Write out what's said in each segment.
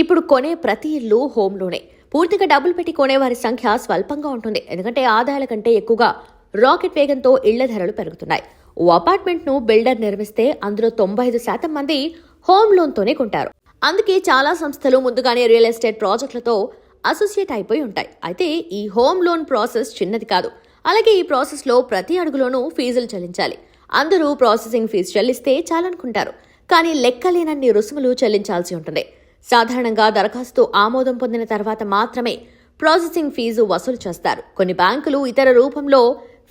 ఇప్పుడు కొనే ప్రతి ఇల్లు హోమ్ లోనే. పూర్తిగా డబ్బులు పెట్టి కొనేవారి సంఖ్య స్వల్పంగా ఉంటుంది. ఎందుకంటే ఆదాయాల కంటే ఎక్కువగా రాకెట్ వేగంతో ఇళ్ల ధరలు పెరుగుతున్నాయి. ఓ అపార్ట్మెంట్ ను బిల్డర్ నిర్మిస్తే అందులో 95% మంది హోమ్ లోన్ తోనే కొంటారు. అందుకే చాలా సంస్థలు ముందుగానే రియల్ ఎస్టేట్ ప్రాజెక్టులతో అసోసియేట్ అయిపోయి ఉంటాయి. అయితే ఈ హోమ్ లోన్ ప్రాసెస్ చిన్నది కాదు. అలాగే ఈ ప్రాసెస్ లో ప్రతి అడుగులోనూ ఫీజులు చెల్లించాలి. అందరూ ప్రాసెసింగ్ ఫీజు చెల్లిస్తే చాలనుకుంటారు, కానీ లెక్కలేనన్ని రుసుములు చెల్లించాల్సి ఉంటుంది. సాధారణంగా దరఖాస్తు ఆమోదం పొందిన తర్వాత మాత్రమే ప్రాసెసింగ్ ఫీజు వసూలు చేస్తారు. కొన్ని బ్యాంకులు ఇతర రూపంలో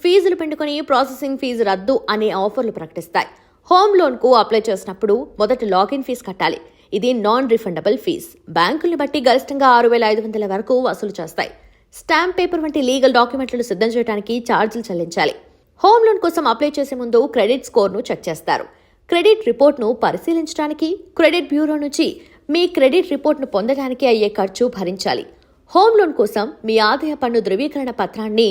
ఫీజులు పిండుకొని ప్రాసెసింగ్ ఫీజు రద్దు అనే ఆఫర్లు ప్రకటిస్తాయి. హోమ్ లోన్ కు అప్లై చేసినప్పుడు మొదట లాగిన్ ఫీజు కట్టాలి. ఇది నాన్ రిఫండబుల్ ఫీజు. బ్యాంకుల్ని బట్టి గరిష్టంగా 6,500 వరకు వసూలు చేస్తాయి. స్టాంప్ పేపర్ వంటి లీగల్ డాక్యుమెంట్లను సిద్ధం చేయడానికి ఛార్జీలు చెల్లించాలి. హోమ్ లోన్ కోసం అప్లై చేసే ముందు క్రెడిట్ స్కోర్ను చెక్ చేస్తారు. క్రెడిట్ రిపోర్ట్ను పరిశీలించడానికి క్రెడిట్ బ్యూరో నుంచి మీ క్రెడిట్ రిపోర్ట్ను పొందడానికి అయ్యే ఖర్చు భరించాలి. హోమ్ లోన్ కోసం మీ ఆదాయ పన్ను ధృవీకరణ పత్రాన్ని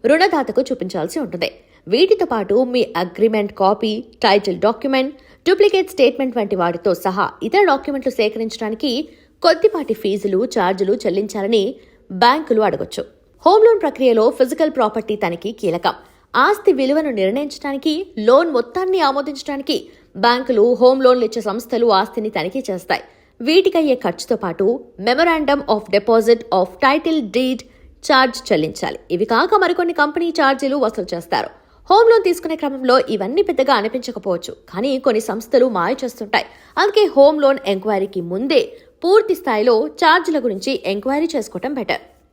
రుణదాతకు చూపించాల్సి ఉంటుంది. వీటితో పాటు మీ agreement copy, title document, duplicate statement వంటి వాటితో సహా ఇతర డాక్యుమెంట్లు సేకరించడానికి కొద్దిపాటి ఫీజులు, ఛార్జీలు చెల్లించాలని బ్యాంకులు అడగొచ్చు. హోమ్ లోన్ ప్రక్రియలో ఫిజికల్ ప్రాపర్టీ తనిఖీ కీలకం. ఆస్తి విలువను నిర్ణయించడానికి, లోన్ మొత్తాన్ని ఆమోదించడానికి బ్యాంకులు, హోమ్ లోన్లు ఇచ్చే సంస్థలు ఆస్తిని తనిఖీ చేస్తాయి. వీటికయ్యే ఖర్చుతో పాటు memorandum of deposit of title deed charge చెల్లించాలి. ఇవి కాక మరికొన్ని కంపెనీ ఛార్జీలు వసూలు చేస్తారు. హోమ్ లోన్ తీసుకునే క్రమంలో ఇవన్నీ పెద్దగా అనిపించకపోవచ్చు, కానీ కొన్ని సంస్థలు మాయ చేస్తుంటాయి. అందుకే హోమ్ లోన్ ఎంక్వైరీకి ముందే పూర్తి స్థాయిలో ఛార్జీల గురించి ఎంక్వైరీ చేసుకోవటం బెటర్.